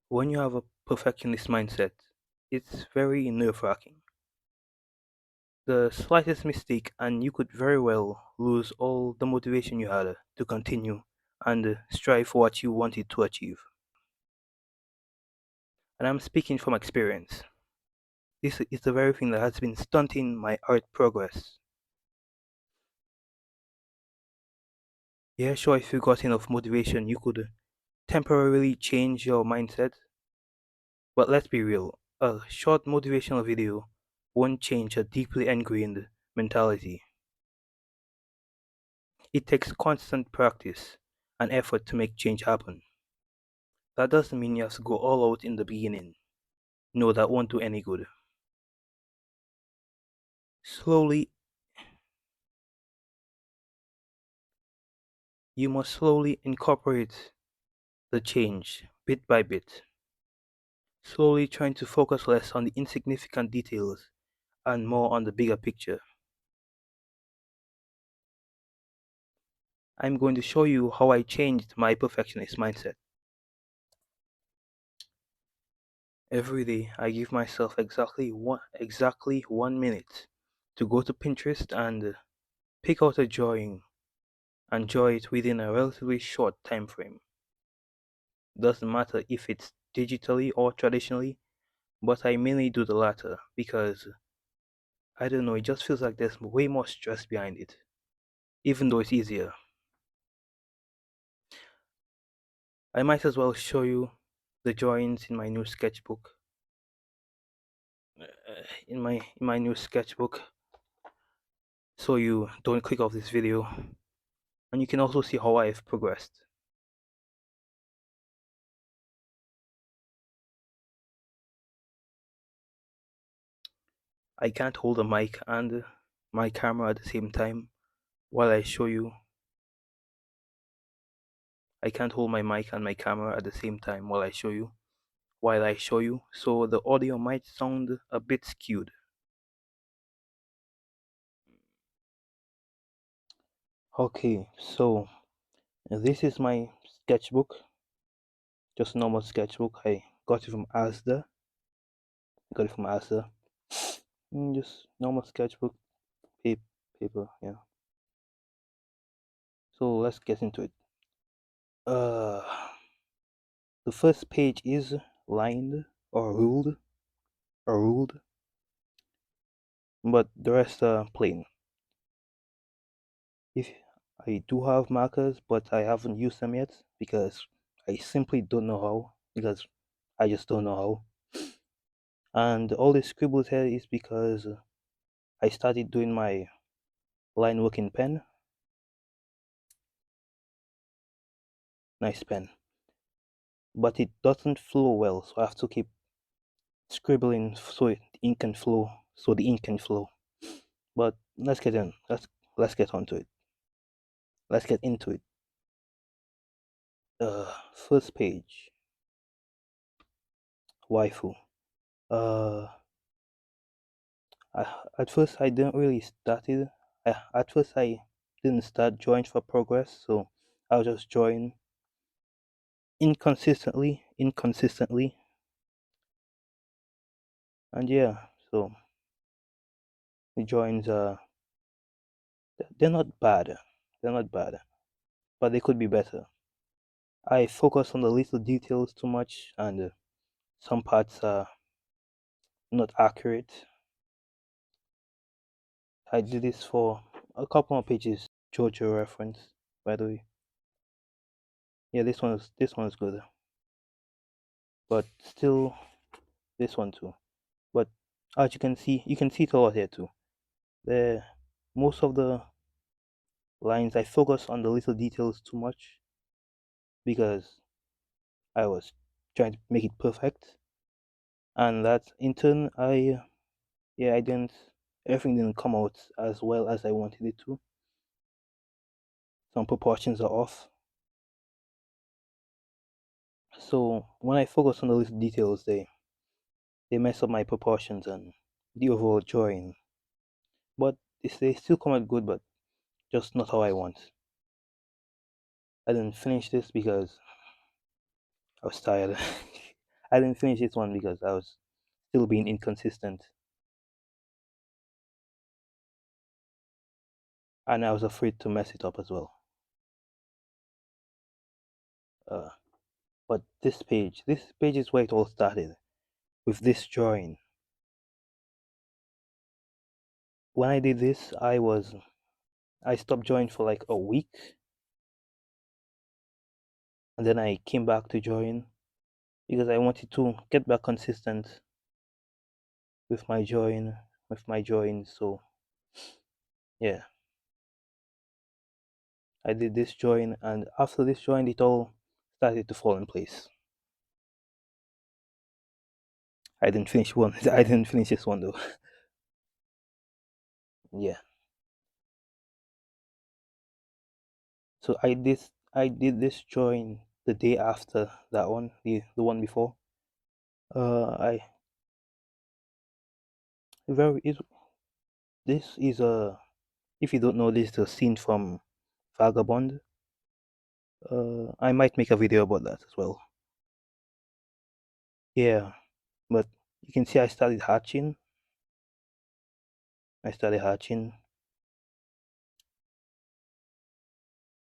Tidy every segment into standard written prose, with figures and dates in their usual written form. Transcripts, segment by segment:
When you have a perfectionist mindset, it's very nerve-wracking. The slightest mistake, and you could very well lose all the motivation you had to continue and strive for what you wanted to achieve. And I'm speaking from experience. This is the very thing that has been stunting my art progress. Yeah, sure, if you got enough motivation, you could temporarily change your mindset. But let's be real, a short motivational video won't change a deeply ingrained mentality. It takes constant practice and effort to make change happen. That doesn't mean you have to go all out in the beginning. No, that won't do any good. Slowly, you must slowly incorporate the change bit by bit, slowly trying to focus less on the insignificant details and more on the bigger picture. I'm going to show you how I changed my perfectionist mindset. Every day, I give myself exactly 1 minute to go to Pinterest and pick out a drawing and draw it within a relatively short time frame. Doesn't matter if it's digitally or traditionally, but I mainly do the latter because I don't know, it just feels like there's way more stress behind it, even though it's easier. I might as well show you the drawings in my new sketchbook. In my new sketchbook, so you don't click off this video, and you can also see how I've progressed. I can't hold a mic and my camera at the same time while I show you. I can't hold my mic and my camera at the same time while I show you, so the audio might sound a bit skewed. Okay, so this is my sketchbook, just a normal sketchbook. I got it from Asda. Got it from Asda. Just normal sketchbook, paper, yeah. So let's get into it. Uh, the first page is lined or ruled, but the rest are plain. If I do have markers, but I haven't used them yet because I simply don't know how. Because I just don't know how. And all the scribbles here is because I started doing my line work in pen. Nice pen, but it doesn't flow well, so I have to keep scribbling so the ink can flow. But let's get in. Let's get onto it. Let's get into it. First page. Waifu. Uh, at first I didn't really started. At first I didn't start drawing for progress, so I was just drawing inconsistently, and yeah. So the drawings they're not bad. They're not bad, but they could be better. I focus on the little details too much, and some parts are not accurate. I did this for a couple more pages. Jojo reference, by the way. Yeah, this one's good, but still this one too. But as you can see it all here too. The most of the lines I focus on the little details too much because I was trying to make it perfect, and that in turn I didn't everything didn't come out as well as I wanted it to. Some proportions are off. So when I focus on the little details, they mess up my proportions and the overall drawing. But they still come out good, but just not how I want. I didn't finish this because I was tired. I didn't finish this one because I was still being inconsistent, and I was afraid to mess it up as well. Uh, but this page is where it all started with this drawing. When I did this, I stopped drawing for like a week, and then I came back to drawing because I wanted to get back consistent with my drawing. So yeah, I did this drawing, and after this drawing, it all started to fall in place. I didn't finish one. I didn't finish this one though. Yeah. So I did this drawing the day after that one, the one before. I very it, this is a if you don't know, this is a scene from Vagabond. I might make a video about that as well. Yeah, but you can see I started hatching.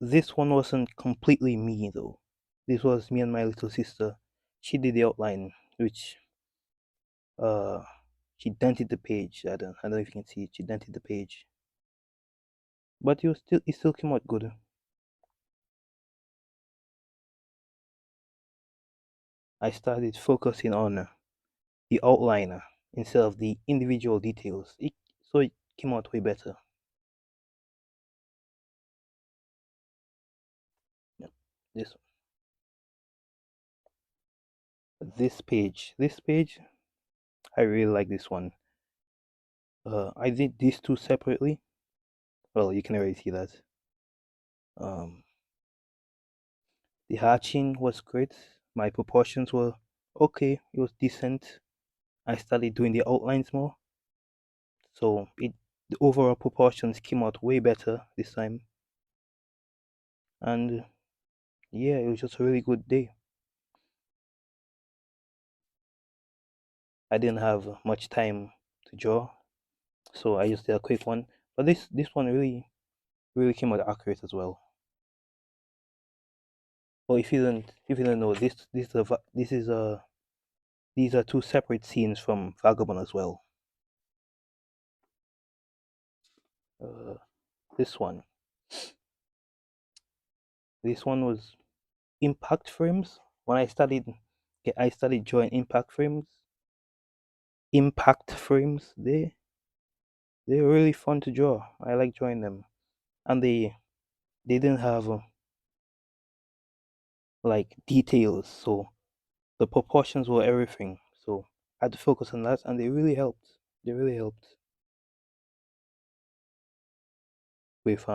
This one wasn't completely me though. This was me and my little sister. She did the outline, which uh she dented the page. I don't know if you can see it. She dented the page, but it still came out good. I started focusing on the outline instead of the individual details. So it came out way better. Yeah. This this page, I really like this one. I did these two separately. Well, you can already see that. Um, the hatching was great. My proportions were okay. It was decent. I started doing the outlines more, so the overall proportions came out way better this time. And yeah, it was just a really good day. I didn't have much time to draw, so I just did a quick one. But this one really came out accurate as well. Well, if you don't know, this is a these are two separate scenes from Vagabond as well. Uh, this one, this one was impact frames. When I started drawing impact frames. Impact frames, they're really fun to draw. I like drawing them, and they didn't have like details, so the proportions were everything. So I had to focus on that, and they really helped. They really helped with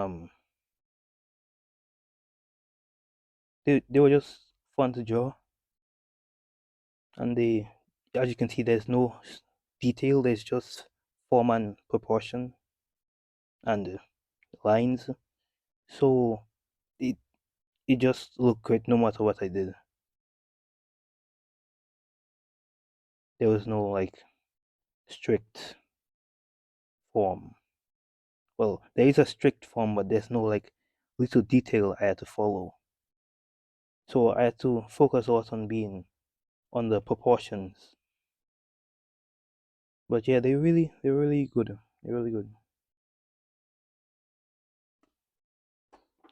they were just fun to draw, and as you can see, there's no detail. There's just form and proportion and lines. So it it just looked great no matter what I did. There was no like strict form. Well, there is a strict form, but there's no like little detail I had to follow. So I had to focus a lot on being on the proportions. But yeah, they're really good. They're really good.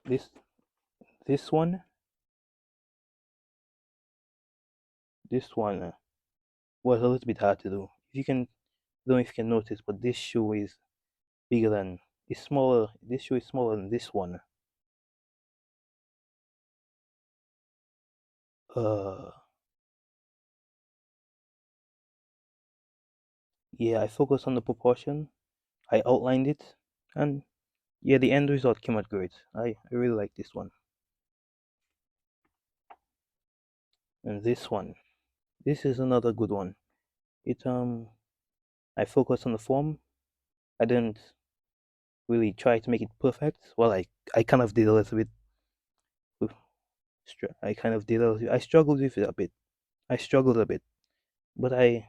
This this one this one was a little bit hard to do. If you can, I don't know if you can notice, but this shoe is bigger than it's smaller. This shoe is smaller than this one. Uh, yeah, I focused on the proportion. I outlined it, and yeah, the end result came out great. I really like this one. And this one, this is another good one. It I focused on the form. I didn't really try to make it perfect. Well, I kind of did a little bit. with- I kind of did a little. I struggled with it a bit. I struggled a bit, but I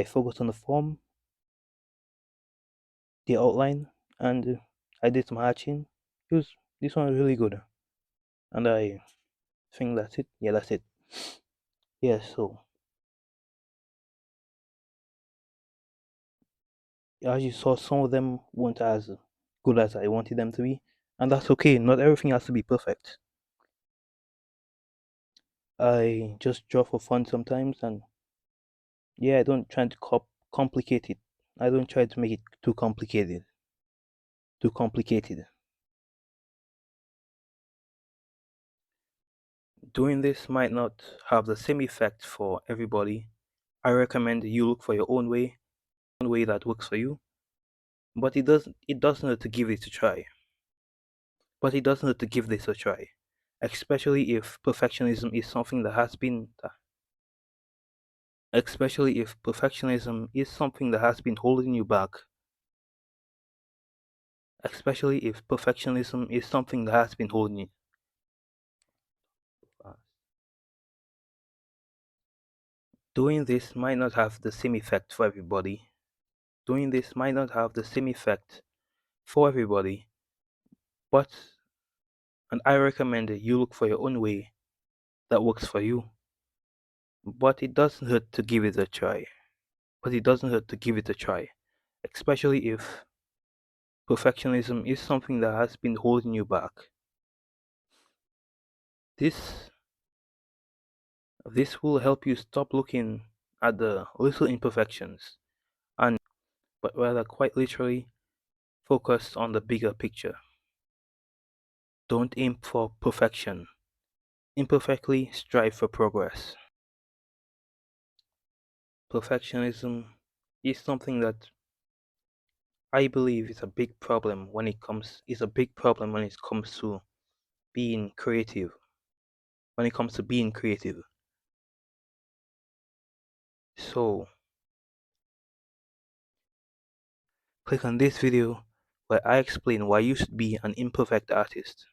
focused on the form, the outline, and I did some hatching. This one was really good, and I think that's it. Yeah, that's it. Yeah, so as you saw, some of them weren't as good as I wanted them to be, and that's okay. Not everything has to be perfect. I just draw for fun sometimes, and yeah, I don't try to complicate it. I don't try to make it too complicated. Too complicated. Doing this might not have the same effect for everybody. I recommend you look for your own way that works for you. But it doesn't hurt to give it a try. But it doesn't hurt to give this a try. Especially if perfectionism is something that has been especially if perfectionism is something that has been holding you back. Especially if perfectionism is something that has been holding you back. Doing this might not have the same effect for everybody. Doing this might not have the same effect for everybody, but and I recommend that you look for your own way that works for you. But it doesn't hurt to give it a try. But it doesn't hurt to give it a try, especially if perfectionism is something that has been holding you back. This this will help you stop looking at the little imperfections and but rather quite literally focus on the bigger picture. Don't aim for perfection. Imperfectly strive for progress. Perfectionism is something that I believe is a big problem when it comes to being creative. When it comes to being creative. So click on this video where I explain why you should be an imperfect artist.